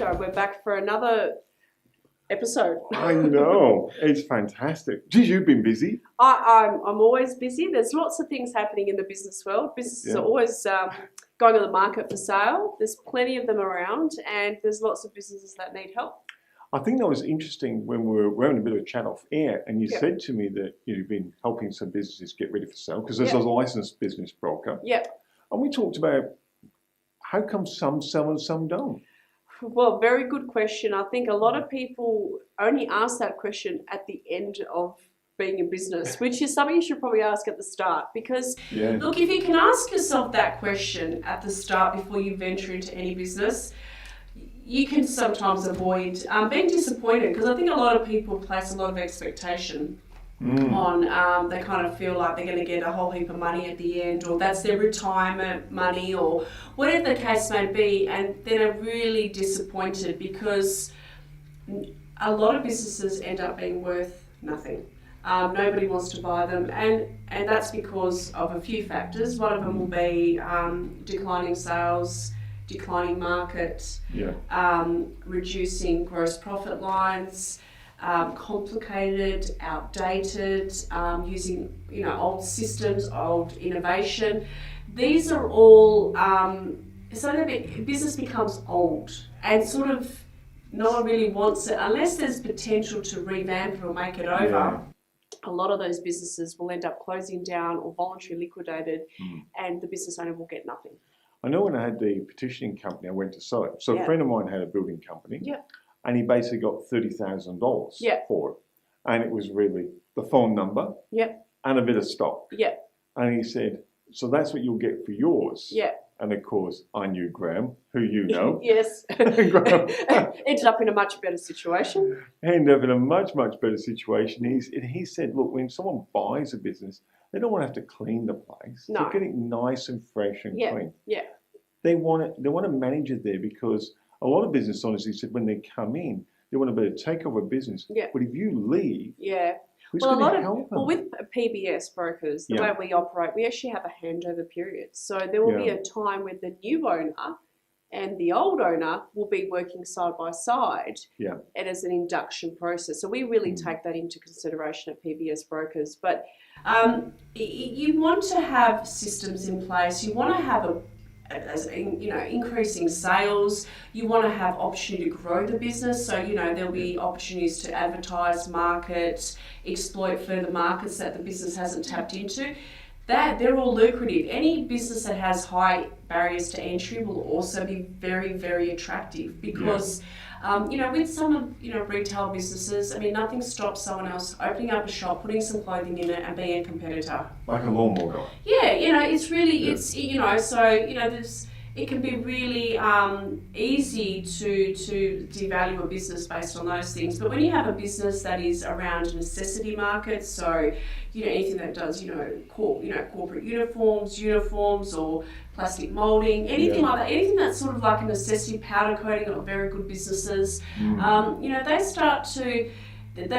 show. We're back for another episode. I know. It's fantastic. Geez, you've been busy. I'm always busy. There's lots of things happening in the business world. Businesses are always going on the market for sale. There's plenty of them around, and there's lots of businesses that need help. I think that was interesting when we were having a bit of a chat off air, and you said to me that you've been helping some businesses get ready for sale because there's a licensed business broker. Yep. And we talked about how come some sell and some don't. Well, very good question. I think a lot of people only ask that question at the end of being in business, which is something you should probably ask at the start. Because, look, if you can ask yourself that question at the start before you venture into any business, you can sometimes avoid being disappointed, because I think a lot of people place a lot of expectation on, they kind of feel like they're going to get a whole heap of money at the end, or that's their retirement money, or whatever the case may be, and then are really disappointed because a lot of businesses end up being worth nothing. Nobody wants to buy them, and that's because of a few factors. One of them will be declining sales, declining market, reducing gross profit lines, complicated, outdated, using old systems, old innovation. These are all so that business becomes old and sort of no one really wants it unless there's potential to revamp it or make it over. A lot of those businesses will end up closing down or voluntarily liquidated, and the business owner will get nothing. I know when I had the petitioning company, I went to sell it. So a friend of mine had a building company, and he basically got $30,000 for it. And it was really the phone number and a bit of stock. And he said, so that's what you'll get for yours. And of course, I knew Graham, who you know. Yes. Ended up in a much better situation. Ended up in a much, much better situation. He said, look, when someone buys a business, they don't want to have to clean the place. No. They're getting nice and fresh and clean. Yeah. They want to manage it there, because a lot of business owners, he said, when they come in, they want to be able to take over a business. But if you leave, who's going to help them? Well, with PBS brokers, the way we operate, we actually have a handover period. So there will be a time when the new owner and the old owner will be working side by side, and as an induction process. So we really take that into consideration at PBS brokers. But you want to have systems in place. You want to have increasing sales. You want to have opportunity to grow the business. So, there'll be opportunities to advertise, market, exploit further markets that the business hasn't tapped into. They're all lucrative. Any business that has high barriers to entry will also be very, very attractive, because with some of retail businesses, nothing stops someone else opening up a shop, putting some clothing in it, and being a competitor. Like a lawnmower guy. It's really it can be really easy to devalue a business based on those things. But when you have a business that is around necessity markets, so anything that does corporate uniforms or plastic molding, anything like that, anything that's sort of like a necessity, powder coating, or very good businesses, they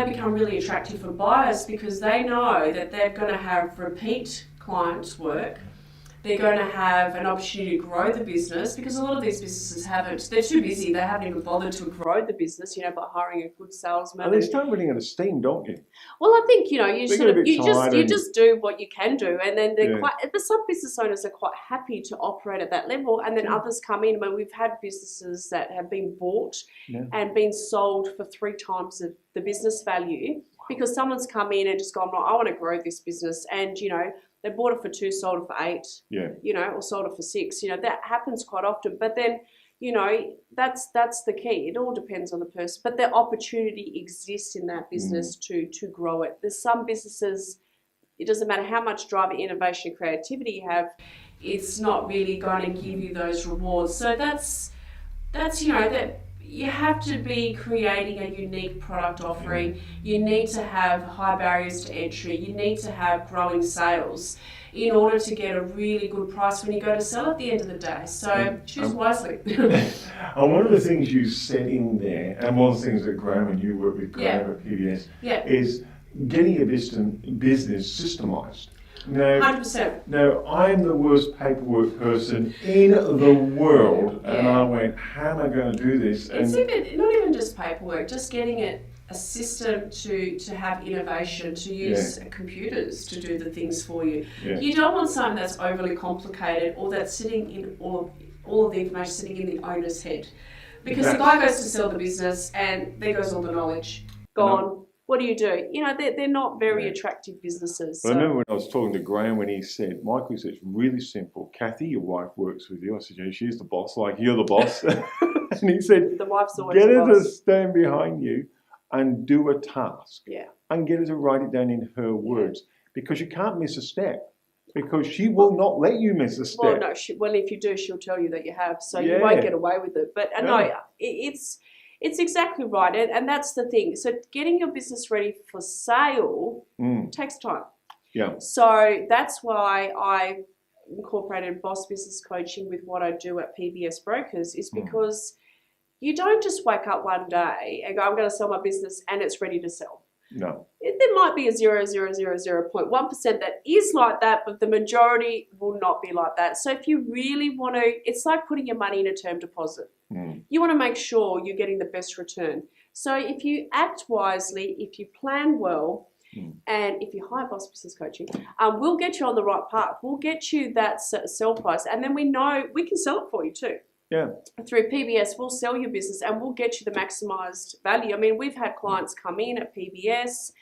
become really attractive for buyers, because they know that they're going to have repeat clients work. They're going to have an opportunity to grow the business, because a lot of these businesses they're too busy, they haven't even bothered to grow the business, by hiring a good salesman. And they start running out of steam, don't you? Well, I think, you just do what you can do, and then some business owners are quite happy to operate at that level, and then others come in. We've had businesses that have been bought and been sold for 3 times the business value, because someone's come in and just gone, I want to grow this business, and they bought it for 2, sold it for 8, or sold it for 6. That happens quite often. But then, that's the key. It all depends on the person. But the opportunity exists in that business to grow it. There's some businesses, it doesn't matter how much drive, innovation, creativity you have, it's not really going to give you those rewards. So that's that you have to be creating a unique product offering. You need to have high barriers to entry. You need to have growing sales in order to get a really good price when you go to sell at the end of the day. So choose wisely. And one of the things you said in there, and one of the things that Graham and you work with Graham at PBS, is getting your business systemised. No, 100%. No, I'm the worst paperwork person in the world, and I went, how am I going to do this? It's even not even just paperwork, just getting it a system to have innovation, to use computers to do the things for you. Yeah. You don't want something that's overly complicated or that's sitting in all of the information sitting in the owner's head. Because the guy goes to sell the business and there goes all the knowledge. Gone. No. What do? You know, they're not very attractive businesses. So. I remember when I was talking to Graham when he said, Michael said, it's really simple. Kathy, your wife works with you. I said, yeah, she's the boss, like you're the boss. And he said, the wife's always get the her boss. to stand behind you and do a task. Yeah. And get her to write it down in her words. Because you can't miss a step. Because she will not let you miss a step. Well, no. If you do, she'll tell you that you have. So you won't get away with it. But no, it's exactly right. And that's the thing. So getting your business ready for sale takes time. Yeah. So that's why I incorporated Boss Business Coaching with what I do at PBS Brokers, is because you don't just wake up one day and go, I'm going to sell my business and it's ready to sell. No. There might be a 0.1% that is like that, but the majority will not be like that. So if you really want to, it's like putting your money in a term deposit. You want to make sure you're getting the best return. So if you act wisely, if you plan well, and if you hire Boss Business Coaching, we'll get you on the right path. We'll get you that sell price, and then we know we can sell it for you too. Yeah. Through PBS, we'll sell your business and we'll get you the maximised value. I mean, we've had clients come in at PBS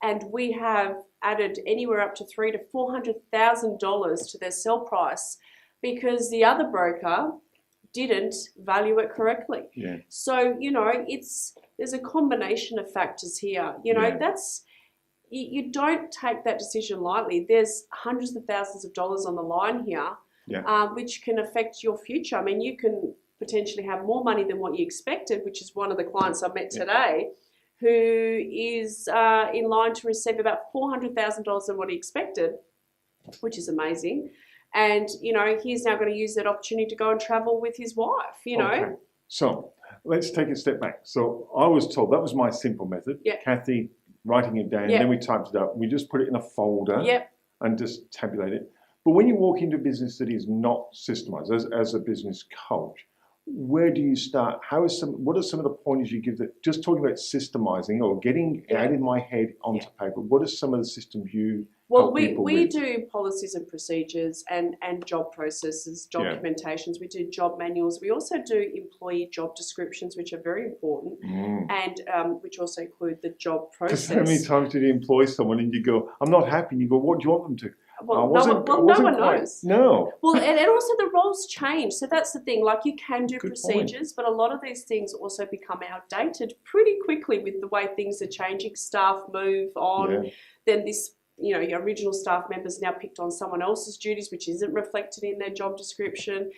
and we have added anywhere up to $300,000 to $400,000 to their sell price because the other broker didn't value it correctly. Yeah. So, you know, there's a combination of factors here. You know, you don't take that decision lightly. There's hundreds of thousands of dollars on the line here. Yeah. Which can affect your future. I mean, you can potentially have more money than what you expected, which is one of the clients I met today, who is in line to receive about $400,000 than what he expected, which is amazing. And, you know, he's now going to use that opportunity to go and travel with his wife, you know. Okay. So let's take a step back. So I was told that was my simple method. Yeah. Kathy writing it down, then we typed it up. We just put it in a folder and just tabulate it. But when you walk into a business that is not systemized, as a business coach, where do you start? What are some of the pointers you give that, just talking about systemizing or getting out in my head onto paper, what are some of the systems you help people with? We do policies and procedures and job processes, documentations. We do job manuals. We also do employee job descriptions, which are very important, and which also include the job process. Because how many times did you employ someone and you go, I'm not happy, and you go, what do you want them to? Well, no one knows. No. Well, and also the roles change. So that's the thing. Like, you can do procedures, but a lot of these things also become outdated pretty quickly with the way things are changing. Staff move on. Then this, you know, your original staff members now picked on someone else's duties, which isn't reflected in their job description.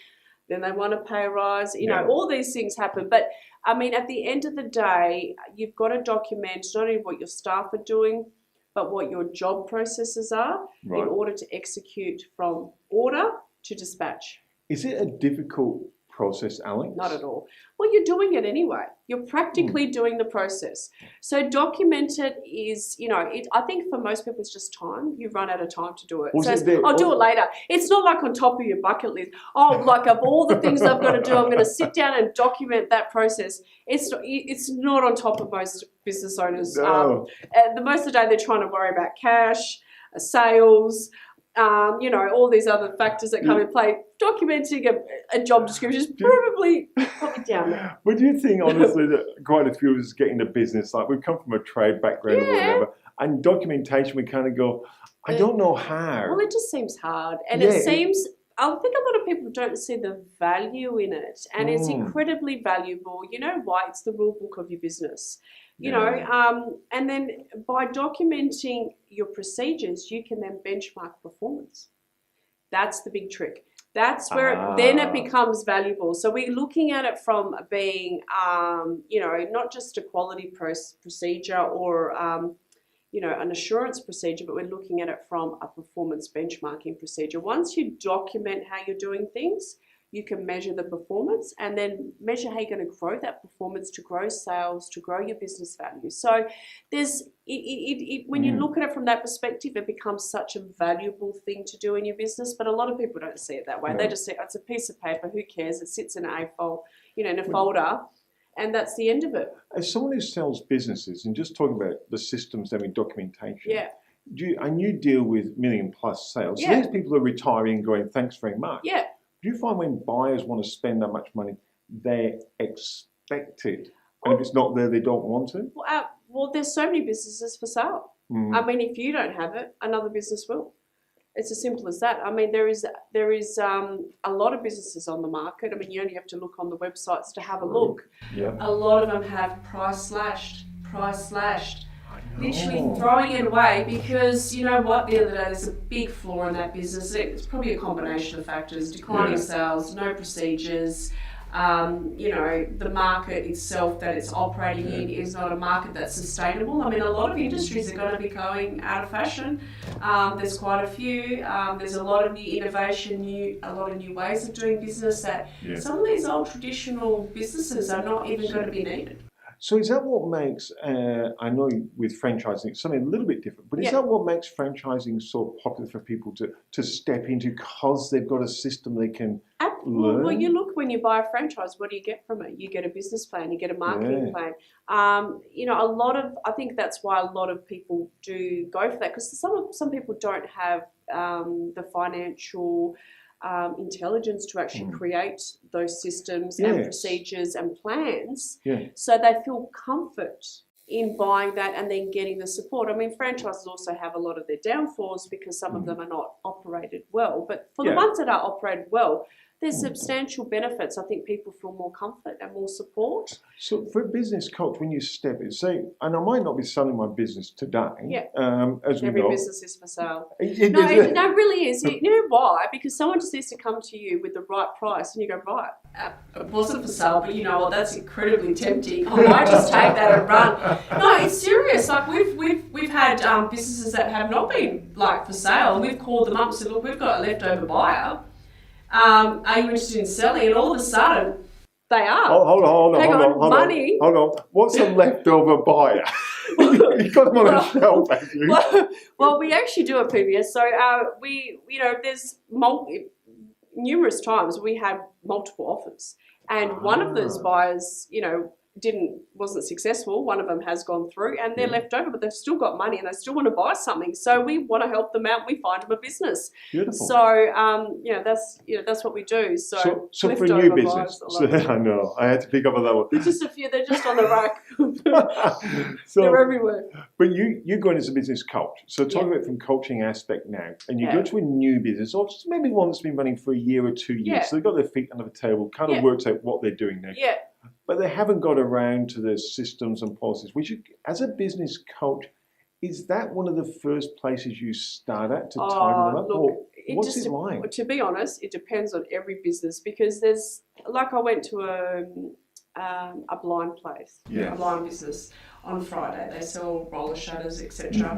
Then they want a pay rise. You know, all these things happen. But, I mean, at the end of the day, you've got to document not only what your staff are doing, but what your job processes are in order to execute from order to dispatch. Is it a difficult process, Alex? Not at all. Well, you're doing it anyway. You're practically doing the process. So document it is, you know, I think for most people it's just time. You run out of time to do it. I'll do it later. It's not like on top of your bucket list. Oh, like of all the things I've got to do, I'm going to sit down and document that process. It's not on top of most business owners. No. The most of the day they're trying to worry about cash, sales, you know, all these other factors that come in play. Documenting a job description is probably down there. But do you think, honestly, that quite a few of us get into business, like we've come from a trade background or whatever, and documentation, we kind of go, I don't know how. Well, it just seems hard. And it seems, I think a lot of people don't see the value in it. And it's incredibly valuable. You know why? It's the rule book of your business. You know, and then by documenting your procedures, you can then benchmark performance. That's the big trick. That's where then it becomes valuable. So we're looking at it from being, you know, not just a quality procedure or, you know, an assurance procedure, but we're looking at it from a performance benchmarking procedure. Once you document how you're doing things, you can measure the performance and then measure how you're going to grow that performance to grow sales, to grow your business value. So there's when you look at it from that perspective, it becomes such a valuable thing to do in your business. But a lot of people don't see it that way. No. They just say, oh, it's a piece of paper, who cares? It sits in a folder, and that's the end of it. As someone who sells businesses, and just talking about the systems and documentation, and you deal with million plus sales. So these people are retiring going, thanks very much. Yeah. Do you find when buyers want to spend that much money, they expect it? And if it's not there, they don't want to? Well, there's so many businesses for sale. I mean, if you don't have it, another business will. It's as simple as that. I mean, there is a lot of businesses on the market. I mean, you only have to look on the websites to have a look. Yeah. A lot of them have price slashed, literally throwing it away because, you know what, the other day there's a big flaw in that business. It's probably a combination of factors: declining sales, no procedures. The market itself that it's operating in is not a market that's sustainable. I mean, a lot of industries are going to be going out of fashion. There's quite a few. There's a lot of new innovation, a lot of new ways of doing business that some of these old traditional businesses are not even going to be needed. So is that what makes, I know with franchising it's something a little bit different, but is that what makes franchising so popular for people to step into because they've got a system they can learn? Well, you look, when you buy a franchise, what do you get from it? You get a business plan, you get a marketing plan. I think that's why a lot of people do go for that, because some people don't have the financial intelligence to actually create those systems and procedures and plans, so they feel comfort in buying that and then getting the support. I mean, franchises also have a lot of their downfalls because some of them are not operated well, but for the ones that are operated well, there's substantial benefits. I think people feel more comfort and more support. So for a business coach, when you step in, say, and I might not be selling my business today. As every we know, business is for sale. No, it really is. You know why? Because someone just needs to come to you with the right price and you go, right, it wasn't for sale, but you know what, that's incredibly tempting. I might just take that and run. No, it's serious. Like we've had businesses that have not been for sale. We've called them up and said, look, we've got a leftover buyer. Are you interested in selling? And all of a sudden, they are. Hold on. Money. Hold on. What's a leftover buyer? You've got them on a shelf, have you? Well, we actually do a PBS. So there's numerous times we have multiple offers, and one of those buyers, wasn't successful. One of them has gone through and they're left over, but they've still got money and they still want to buy something. So we want to help them out. We find them a business. Beautiful. So that's what we do. So for a new business, I know I had to pick up on that one. There's just a few. They're just on the rack. They're everywhere. But you're going as a business coach. So talk about it from coaching aspect now, and you go to a new business, or just maybe one that's been running for a year or 2 years. So they've got their feet under the table, kind of worked out what they're doing now. Yeah. But they haven't got around to the systems and policies. As a business coach, is that one of the first places you start at to tighten them up? Look, what's it like? To be honest, it depends on every business, because there's, I went to a blind place, a blind business on Friday. They sell roller shutters, etc.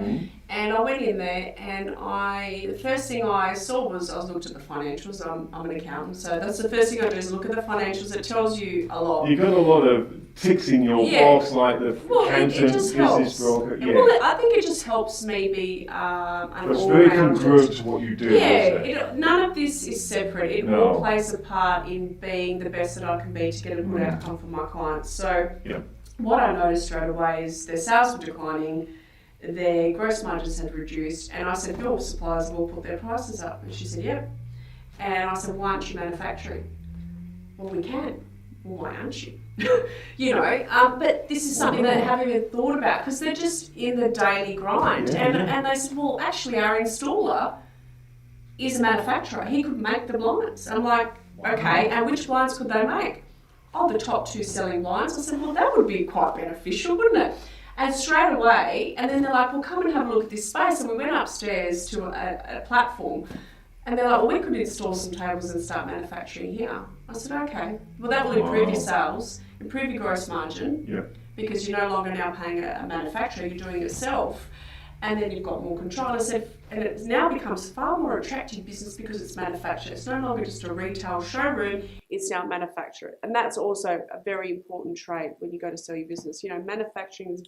And I went in there, and the first thing I saw was, I looked at the financials. I'm an accountant, so that's the first thing I do is look at the financials. It tells you a lot. You've got a lot of ticks in your box, like the accountant, business broker. Well, I think it just helps me be an It's very congruent to what you do. None of this is separate. It all plays a part in being the best that I can be to get a good outcome for my clients. So what I noticed straight away is their sales were declining, their gross margins had reduced, and I said, your suppliers will put their prices up. And she said, yep. And I said, why aren't you manufacturing? Well, we can. Well, why aren't you? But this is something they haven't even thought about, because they're just in the daily grind. And they said, well, actually our installer is a manufacturer. He could make the blinds. I'm like, okay, and which blinds could they make? Oh, the top 2 selling blinds. I said, well, that would be quite beneficial, wouldn't it? And straight away, and then they're like, well, come and have a look at this space. And we went upstairs to a platform, and they're like, well, we could install some tables and start manufacturing here. I said, okay. Well, that will improve your sales, improve your gross margin, because you're no longer now paying a manufacturer, you're doing it yourself. and then you've got more control. And it now becomes far more attractive business because it's manufactured. It's no longer just a retail showroom, it's now manufactured. And that's also a very important trait when you go to sell your business. You know, manufacturing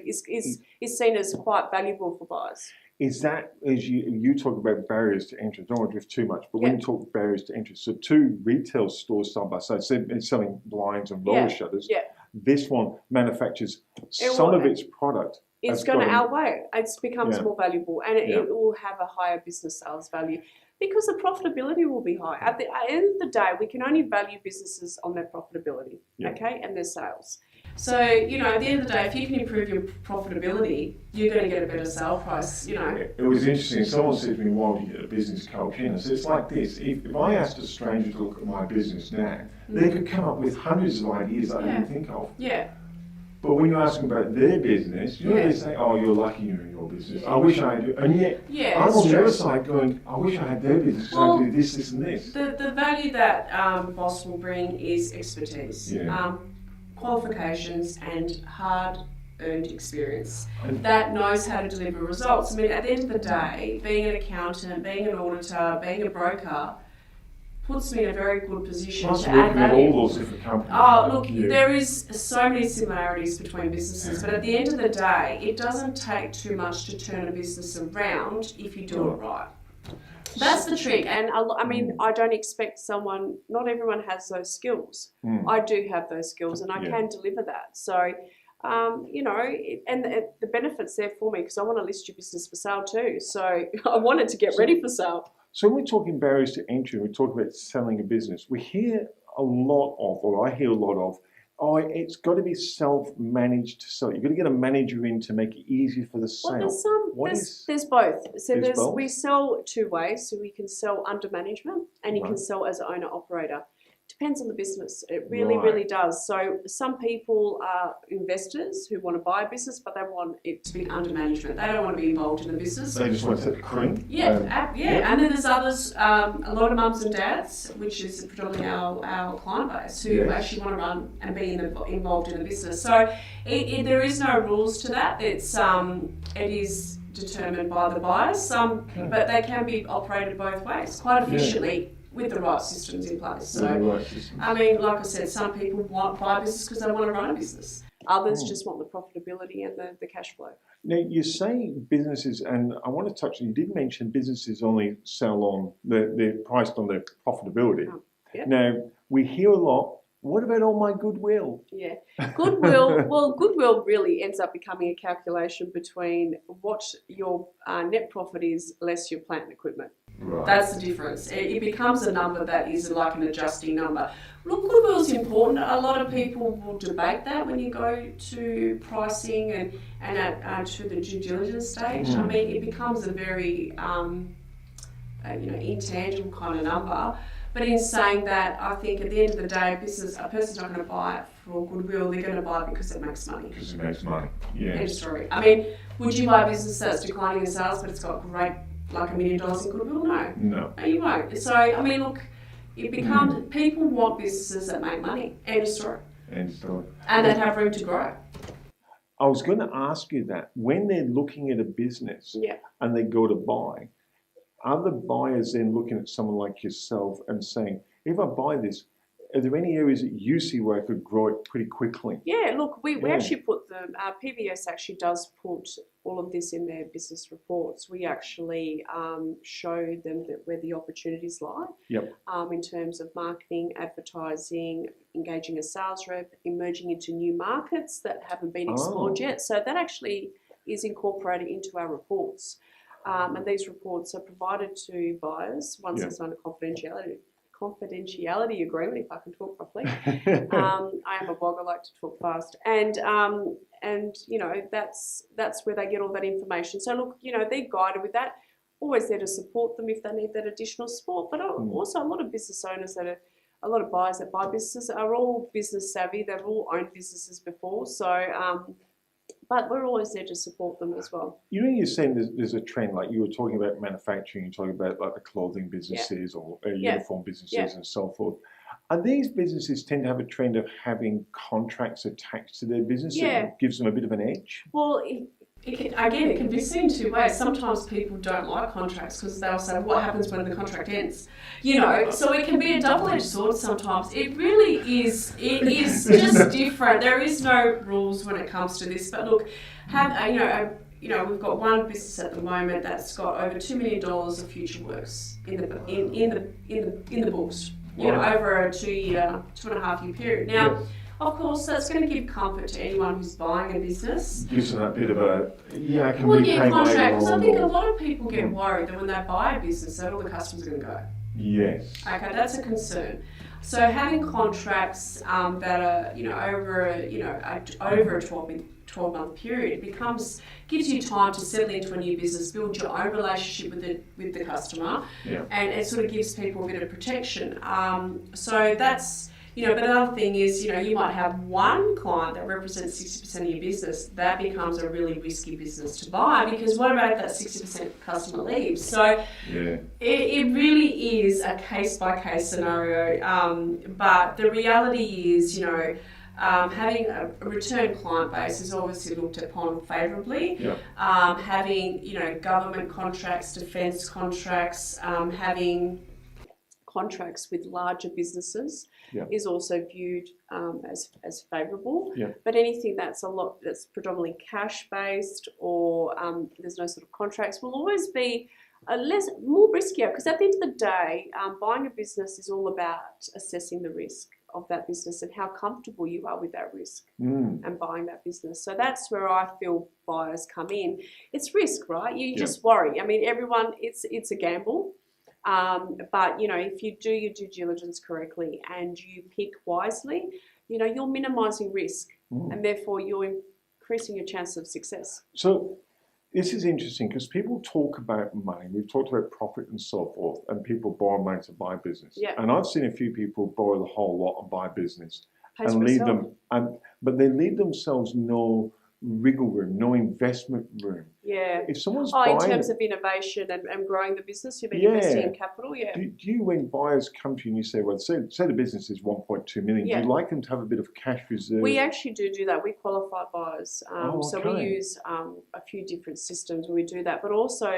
is seen as quite valuable for buyers. Is that, as you talk about barriers to entry, I don't want to drift too much, but when you talk barriers to entry, so two retail stores side by side, selling blinds and roller shutters, this one manufactures some of its product. It's going to outweigh it. It becomes more valuable, and it will have a higher business sales value because the profitability will be high. At the end of the day, we can only value businesses on their profitability, okay, and their sales. So, you know, at the end of the day, if you can improve your profitability, you're going to get a better sale price, you know. It was interesting. Someone said to me, why would you get a business coach in? I said, it's like this. If I asked a stranger to look at my business now, they could come up with hundreds of ideas I didn't think of. Yeah. But when you ask them about their business, you know, they say, oh, you're lucky you're in your business. I wish I do. And yet, I'm on the other side going, I wish I had their business because I do this, this, and this. The value that Boss will bring is expertise. Qualifications and hard-earned experience that knows how to deliver results. I mean, at the end of the day, being an accountant, being an auditor, being a broker puts me in a very good position to add value. All those different companies. Oh, look, there is so many similarities between businesses, but at the end of the day, it doesn't take too much to turn a business around if you do it right. That's the trick, and I mean, I don't expect someone, not everyone has those skills. I do have those skills, and I can deliver that. So, you know, and the benefit's there for me because I want to list your business for sale too. So I want it to get ready for sale. So when we're talking barriers to entry, we talk about selling a business, we hear a lot of, or I hear a lot of, oh, it's got to be self-managed to sell. You've got to get a manager in to make it easier for the sale. Well, there's both. So we sell two ways. So we can sell under management and you can sell as an owner-operator. Depends on the business. It really, really does. So some people are investors who want to buy a business, but they want it to be under management. They don't want to be involved in the business. They just want to set the cream. And then there's others, a lot of mums and dads, which is predominantly our client base, who actually want to run and be involved in the business. So there is no rules to that. It is determined by the buyers. But they can be operated both ways quite efficiently. With the right systems in place. So, I mean, like I said, some people buy a business because they want to run a business. Others just want the profitability and the cash flow. Now, you say businesses, and I want to touch on, you did mention businesses only sell on, they're priced on their profitability. Now, we hear a lot, what about all my goodwill? Yeah, goodwill, well, goodwill really ends up becoming a calculation between what your net profit is less your plant and equipment. Right. That's the difference. It becomes a number that is like an adjusting number. Look, goodwill is important. A lot of people will debate that when you go to pricing and to the due diligence stage. I mean, it becomes a very intangible kind of number. But in saying that, I think at the end of the day, a person's not going to buy it for goodwill. They're going to buy it because it makes money. Because it makes money. Yeah. End story. I mean, would you buy a business that's declining in sales, but it's got great, like $1 million in goodwill? No, you won't. So, I mean, look, it becomes, people want businesses that make money. End story. And that have room to grow. I was going to ask you that. When they're looking at a business and they go to buy, are the buyers then looking at someone like yourself and saying, if I buy this, are there any areas that you see where I could grow it pretty quickly? Yeah, look, we actually put them, PBS actually does put all of this in their business reports. We actually show them where the opportunities lie in terms of marketing, advertising, engaging a sales rep, emerging into new markets that haven't been explored yet. So that actually is incorporated into our reports. And these reports are provided to buyers once they sign a confidentiality agreement, if I can talk properly. I am a blogger, I like to talk fast. And you know, that's where they get all that information. So look, you know, they're guided with that. Always there to support them if they need that additional support. But also a lot of business owners a lot of buyers that buy businesses are all business savvy. They've all owned businesses before. So, but we're always there to support them as well. You know, you're saying there's a trend, like you were talking about manufacturing, you're talking about like the clothing businesses or uniform businesses and so forth. Are these businesses tend to have a trend of having contracts attached to their business that gives them a bit of an edge? Well, it can be seen two ways. Sometimes people don't like contracts because they'll say, what happens when the contract ends? So it can be a double-edged sword sometimes. It really is. It is just different. There is no rules when it comes to this. But look, we've got one business at the moment that's got over $2 million of future works in the books. Over a 2.5 year period. Now, of course, that's going to give comfort to anyone who's buying a business. Gives them a bit of a contract. Because I think a lot of people get worried that when they buy a business, that all the customers are going to go. Yes. Okay, that's a concern. So having contracts that are over a 12-month period gives you time to settle into a new business, build your own relationship with the customer, and it sort of gives people a bit of protection. So that's. But another thing is, you might have one client that represents 60% of your business. That becomes a really risky business to buy, because what about if that 60% customer leaves? So it really is a case-by-case scenario. But the reality is, having a return client base is obviously looked upon favourably. Having, government contracts, defence contracts, having contracts with larger businesses is also viewed as favourable. But anything that's predominantly cash based or there's no sort of contracts will always be more riskier, because at the end of the day, buying a business is all about assessing the risk of that business and how comfortable you are with that risk and buying that business. So that's where I feel buyers come in. It's risk, right? You just worry. I mean, everyone, it's a gamble. But, if you do your due diligence correctly and you pick wisely, you're minimising risk and therefore you're increasing your chance of success. So this is interesting because people talk about money. We've talked about profit and so forth, and people borrow money to buy business. And I've seen a few people borrow the whole lot and buy business and leave them, but they leave themselves no wriggle room, no investment room. If someone's buying in terms of innovation and growing the business, you've been investing in capital. Do you, when buyers come to you and you say, well, say the business is 1.2 million, do you like them to have a bit of cash reserve? We actually do that. We qualify buyers. So we use a few different systems where we do that. But also,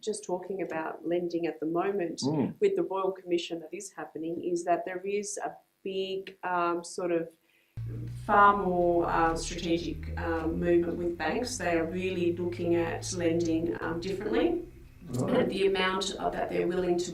just talking about lending at the moment with the Royal Commission that is happening, is that there is a big far more strategic movement with banks. They are really looking at lending differently. And the amount that they're willing to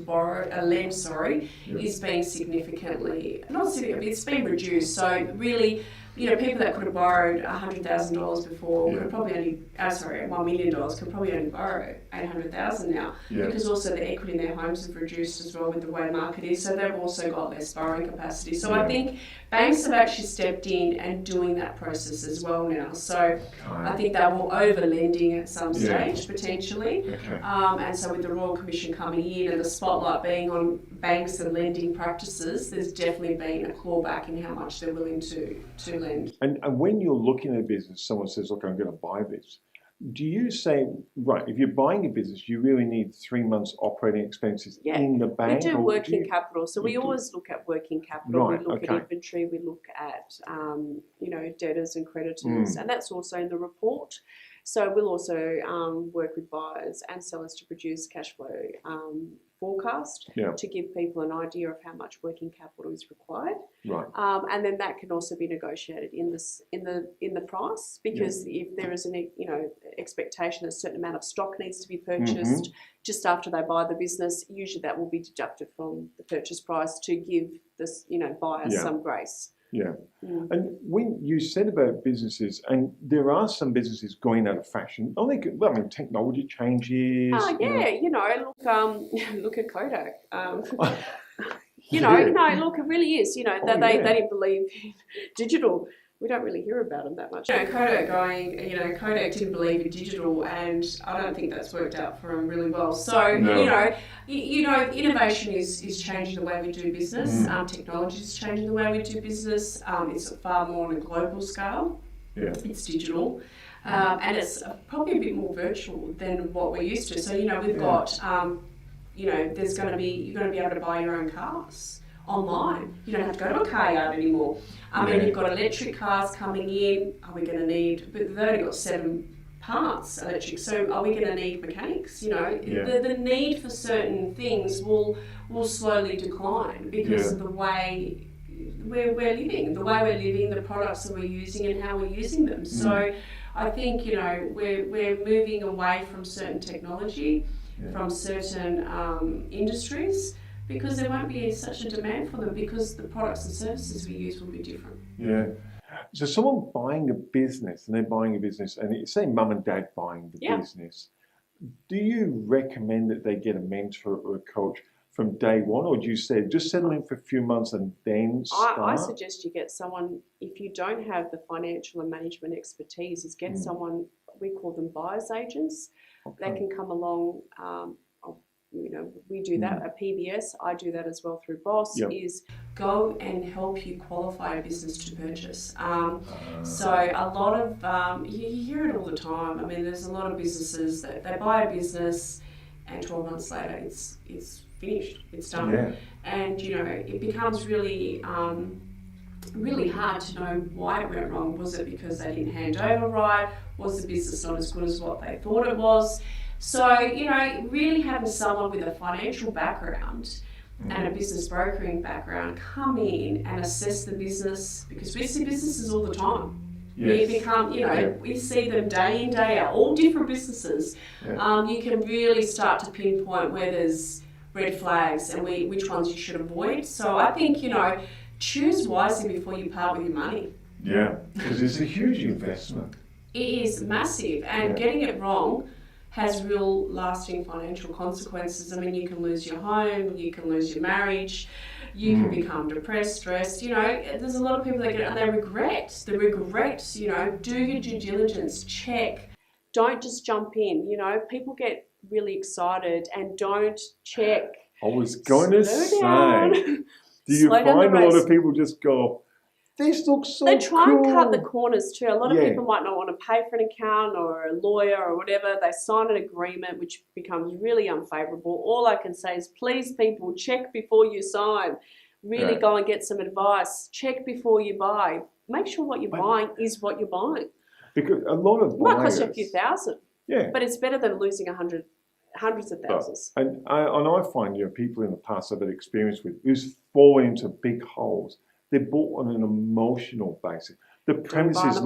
lend, is being significantly, it's been reduced. So really, people that could have borrowed $100,000 before could probably only, $1 million could probably only borrow $800,000 now, because also the equity in their homes have reduced as well with the way the market is. So they've also got less borrowing capacity. So I think banks have actually stepped in and doing that process as well now. So I think they will over lending at some stage potentially. And so with the Royal Commission coming in and the spotlight being on banks and lending practices, there's definitely been a clawback in how much they're willing to lend. And when you're looking at a business, someone says, look, I'm going to buy this. Do you say, right, if you're buying a business, you really need 3 months operating expenses in the bank? We do working capital. So we always look at working capital. We look at inventory. We look at, debtors and creditors. And that's also in the report. So we'll also work with buyers and sellers to produce cash flow forecast to give people an idea of how much working capital is required. And then that can also be negotiated in the price, because if there is an expectation that a certain amount of stock needs to be purchased just after they buy the business, usually that will be deducted from the purchase price to give this buyer some grace. And when you said about businesses, and there are some businesses going out of fashion. Technology changes. Look at Kodak. It really is. They didn't believe in digital. We don't really hear about them that much. Kodak didn't believe in digital, and I don't think that's worked out for them really well. So, innovation is changing the way we do business. Technology is changing the way we do business. It's far more on a global scale. It's digital. And it's probably a bit more virtual than what we're used to. So, we've got, you're going to be able to buy your own cars online. You don't have to go to a car yard anymore. And you've got electric cars coming in. Are we going to need? But they've only got 7 parts electric, so are we going to need mechanics? You know, the need for certain things will slowly decline because of the way we're living, the products that we're using and how we're using them. So I think, you know, we're moving away from certain technology, from certain industries, because there won't be such a demand for them because the products and services we use will be different. Yeah. So someone buying a business, and they're buying a business, and it's say mum and dad buying the business, do you recommend that they get a mentor or a coach from day one, or do you say just settle in for a few months and then start? I suggest you get someone, if you don't have the financial and management expertise, is get someone, we call them buyer's agents. They can come along, you know, we do that at PBS, I do that as well through Boss, is go and help you qualify a business to purchase. So a lot of, you hear it all the time. I mean, there's a lot of businesses that they buy a business and 12 months later it's finished, it's done. Yeah. And, you know, it becomes really really hard to know why it went wrong. Was it because they didn't hand over right? Was the business not as good as what they thought it was? So, you know, really having someone with a financial background and a business brokering background come in and assess the business, because we see businesses all the time. Yes. We become, you know, we see them day in, day out, all different businesses. You can really start to pinpoint where there's red flags and which ones you should avoid. So I think, you know, choose wisely before you part with your money. Yeah, because it's a huge investment. It is massive, and getting it wrong has real lasting financial consequences. I mean, you can lose your home, you can lose your marriage, you can become depressed, stressed. You know, there's a lot of people that get it and they regret. You know, do your due diligence, check. Don't just jump in. You know, people get really excited and don't check. I was going to say, do you find a lot of people just go, this looks so cool? They try and cut the corners too. A lot of people might not want to pay for an accountant or a lawyer or whatever. They sign an agreement which becomes really unfavourable. All I can say is, please, people, check before you sign. Really go and get some advice. Check before you buy. Make sure what you're buying is what you're buying. Because a lot of buyers... It might cost you a few thousand. Yeah. But it's better than losing hundreds of thousands. And I find, you know, people in the past I've had experience with who's fallen into big holes. They're bought on an emotional basis. The premises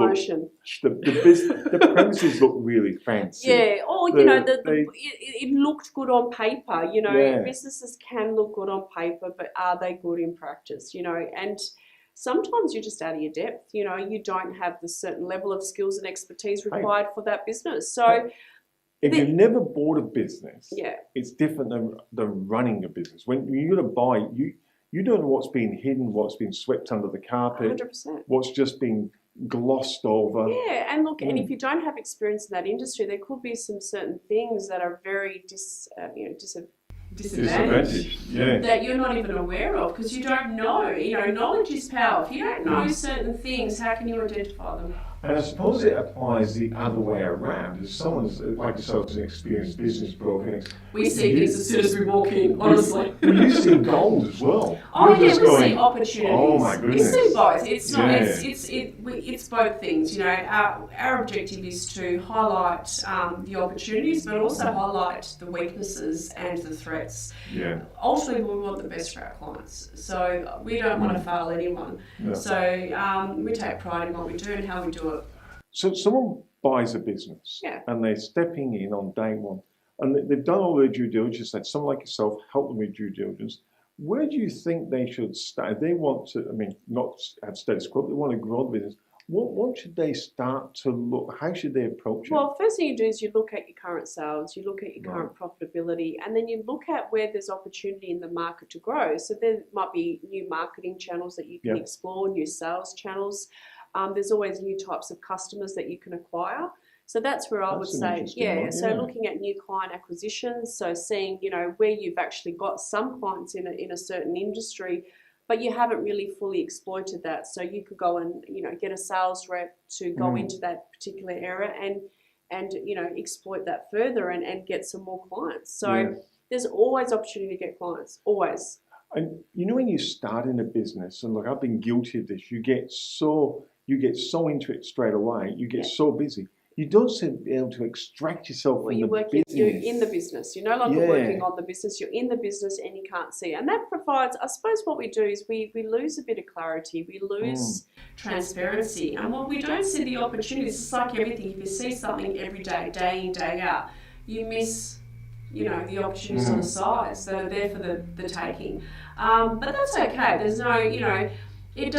the premises look really fancy. Yeah, or you know, it looked good on paper. You know, businesses can look good on paper, but are they good in practice? You know, and sometimes you're just out of your depth. You know, you don't have the certain level of skills and expertise required for that business. So, if you've never bought a business, it's different than running a business. When you're going to buy, you don't know what's been hidden, what's been swept under the carpet, 100%. What's just been glossed over. Yeah, and look, and if you don't have experience in that industry, there could be some certain things that are very disadvantaged that you're not even aware of because you don't know. You know, knowledge is power. If you don't know certain things, how can you identify them? And I suppose it applies the other way around. If someone's like yourself, an experienced business broker, we see things as soon as we walk in. Honestly, you see gold as well. Oh yeah, we see opportunities. Oh my goodness, we see both. It's not. It's both things. You know, our objective is to highlight the opportunities, but also highlight the weaknesses and the threats. Yeah. Ultimately, we want the best for our clients, so we don't want to fail anyone. No. So we take pride in what we do and how we do it. So someone buys a business and they're stepping in on day one and they've done all their due diligence, that someone like yourself help them with due diligence. Where do you think they should start? If they want to, I mean, not have status quo, they want to grow the business. What should they start to look? How should they approach it? Well, first thing you do is you look at your current sales, you look at your current profitability, and then you look at where there's opportunity in the market to grow. So there might be new marketing channels that you can explore, new sales channels. There's always new types of customers that you can acquire. So that's where I would say, so looking at new client acquisitions, so seeing, you know, where you've actually got some clients in a certain industry, but you haven't really fully exploited that. So you could go and, you know, get a sales rep to go into that particular area and you know, exploit that further and get some more clients. So there's always opportunity to get clients, always. And you know, when you start in a business, and look, I've been guilty of this, you get so into it straight away, you get so busy, you don't seem to be able to extract yourself from the business. You're in the business. You're no longer working on the business. You're in the business and you can't see. And that provides, I suppose what we do is we lose a bit of clarity. We lose transparency. And when we don't see the opportunities, it's like everything. If you see something every day, day in, day out, you miss, the opportunities on the sides that are there for the taking. But that's okay. There's no, you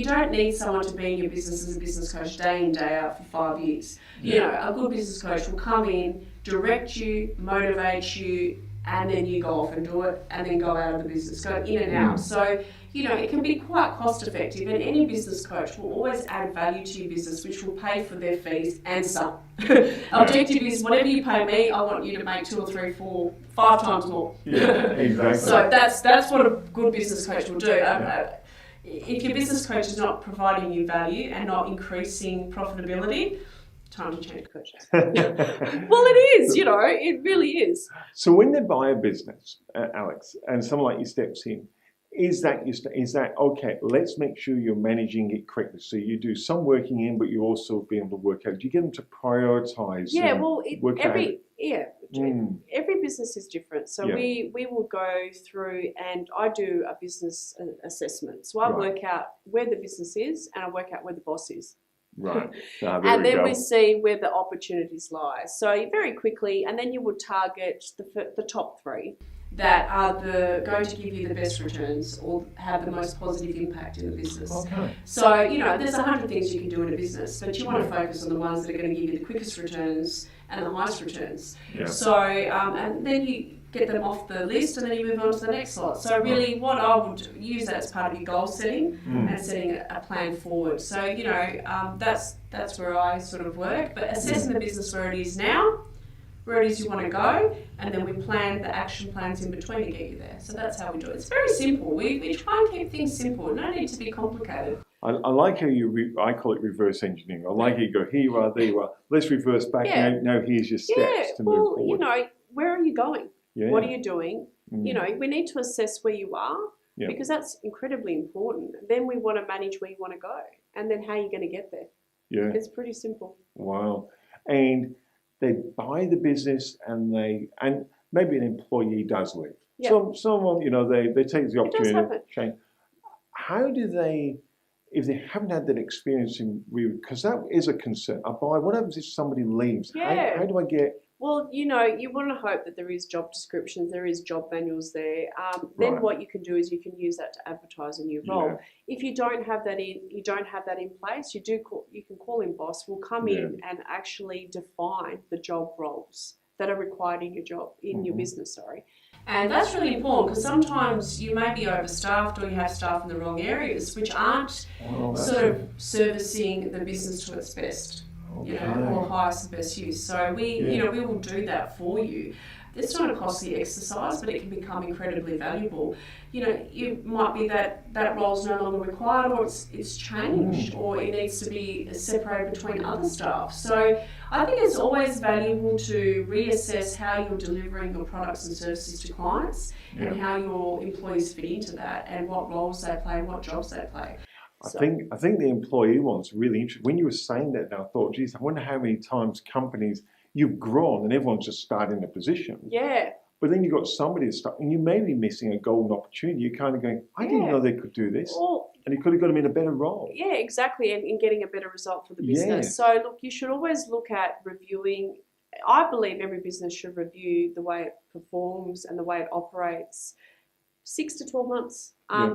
don't need someone to be in your business as a business coach day in, day out for 5 years. A good business coach will come in, direct you, motivate you, and then you go off and do it, and then go out of the business, go in and out. So, it can be quite cost effective, and any business coach will always add value to your business, which will pay for their fees and some. Objective is whatever you pay me, I want you to make 2 or 3, 4, 5 times more. Yeah, exactly. So that's what a good business coach will do. If your business coach is not providing you value and not increasing profitability, time to change coaches. Well, it is, it really is. So when they buy a business, Alex, and someone like you steps in, is that okay? Let's make sure you're managing it correctly. So you do some working in, but you also be able to work out. Do you get them to prioritize? Yeah, every business is different. So we will go through, and I do a business assessment. So I work out where the business is, and I work out where the boss is. Right. And then we see where the opportunities lie. So very quickly, and then you would target the top 3 that are going to give you the best returns or have the most positive impact in the business. Okay. So, there's 100 things you can do in a business, but you want to focus on the ones that are going to give you the quickest returns and the highest returns. Yeah. So, and then you get them off the list and then you move on to the next slot. So really what I would use that as part of your goal setting and setting a plan forward. So, that's where I sort of work, but assessing the business where it is now, where it is you want to go, and then we plan the action plans in between to get you there. So that's how we do it. It's very simple. We try and keep things simple. No need to be complicated. I like how I call it reverse engineering. I like how you go, here you are, there you are. Let's reverse back. Now here's your steps to move forward. Where are you going? Yeah. What are you doing? We need to assess where you are because that's incredibly important. Then we want to manage where you want to go, and then how you're going to get there. Yeah. It's pretty simple. Wow. And they buy the business and maybe an employee does leave. Yep. Someone, they take the opportunity to change. How do they, if they haven't had that experience because that is a concern. What happens if somebody leaves? Yeah. How do I get? Well, you want to hope that there is job descriptions, there is job manuals there. Then what you can do is you can use that to advertise a new role. Yeah. If you don't have that in place, you can call in boss. Will come in and actually define the job roles that are required in your job your business. And that's really important because sometimes you may be overstaffed or you have staff in the wrong areas, which aren't sort of servicing the business to its best. Or highest and best use. So we will do that for you. It's not a costly exercise, but it can become incredibly valuable. You might be that role's no longer required, or it's changed, or it needs to be separated between other staff. So I think it's always valuable to reassess how you're delivering your products and services to clients and how your employees fit into that and what roles they play and what jobs they play. I think the employee one's really interesting. When you were saying that, I thought, geez, I wonder how many times companies you've grown and everyone's just starting a position. Yeah. But then you've got somebody to start, and you may be missing a golden opportunity. You're kind of going, I didn't know they could do this. And you could have got them in a better role. Yeah, exactly, and in getting a better result for the business. So, look, you should always look at reviewing. I believe every business should review the way it performs and the way it operates 6 to 12 months.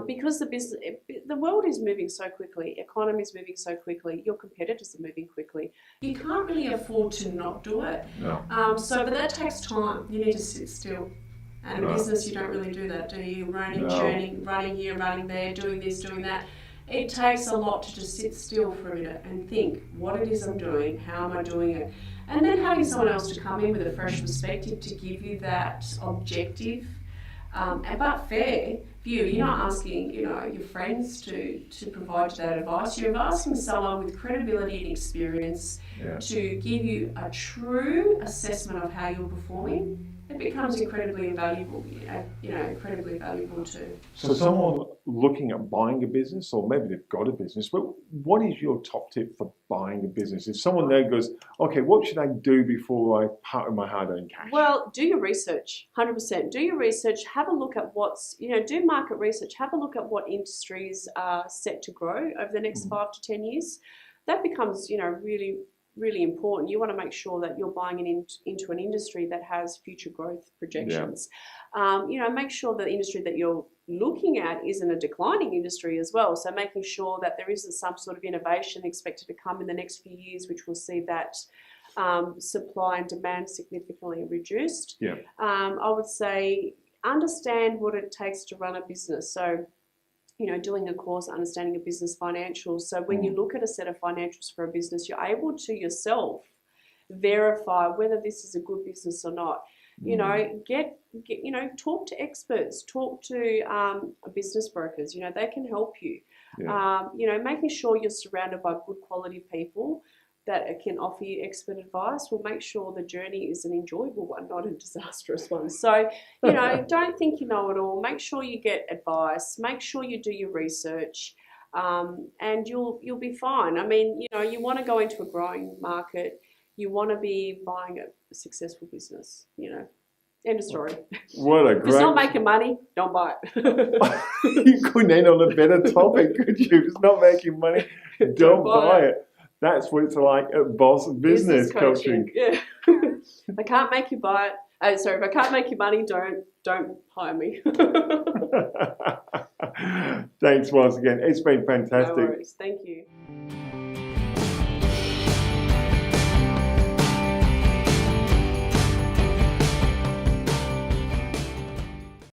Because the world is moving so quickly, economy is moving so quickly, your competitors are moving quickly. You can't really afford to not do it. No. But that takes time. You need to sit still. And in business, you don't really do that, do you? Running here, running there, doing this, doing that. It takes a lot to just sit still for a minute and think what it is I'm doing, how am I doing it, and then having someone else to come in with a fresh perspective to give you that objective but fair view. You're not asking, your friends to provide you that advice. You're asking someone with credibility and experience to give you a true assessment of how you're performing. It becomes incredibly valuable, incredibly valuable too. So someone looking at buying a business, or maybe they've got a business, but what is your top tip for buying a business? If someone there goes, okay, what should I do before I part with my hard-earned cash? Well, do your research, 100%. Do your research, have a look at do market research, have a look at what industries are set to grow over the next 5 to 10 years. That becomes, really important. You want to make sure that you're buying into an industry that has future growth projections. Make sure the industry that you're looking at isn't a declining industry as well. So making sure that there isn't some sort of innovation expected to come in the next few years, which will see that supply and demand significantly reduced. I would say understand what it takes to run a business. So doing a course, understanding a business financials. So when you look at a set of financials for a business, you're able to yourself verify whether this is a good business or not. Talk to experts, talk to business brokers. They can help you. Making sure you're surrounded by good quality people that can offer you expert advice will make sure the journey is an enjoyable one, not a disastrous one. So, don't think you know it all. Make sure you get advice. Make sure you do your research, and you'll be fine. I mean, you want to go into a growing market. You want to be buying a successful business. End of story. What a great... If it's not making money, don't buy it. You couldn't end on a better topic, could you? If it's not making money, don't buy it. That's what it's like at Boss Business Coaching. Yeah. If I can't make you buy it, if I can't make you money, don't hire me. Thanks once again. It's been fantastic. No worries. Thank you.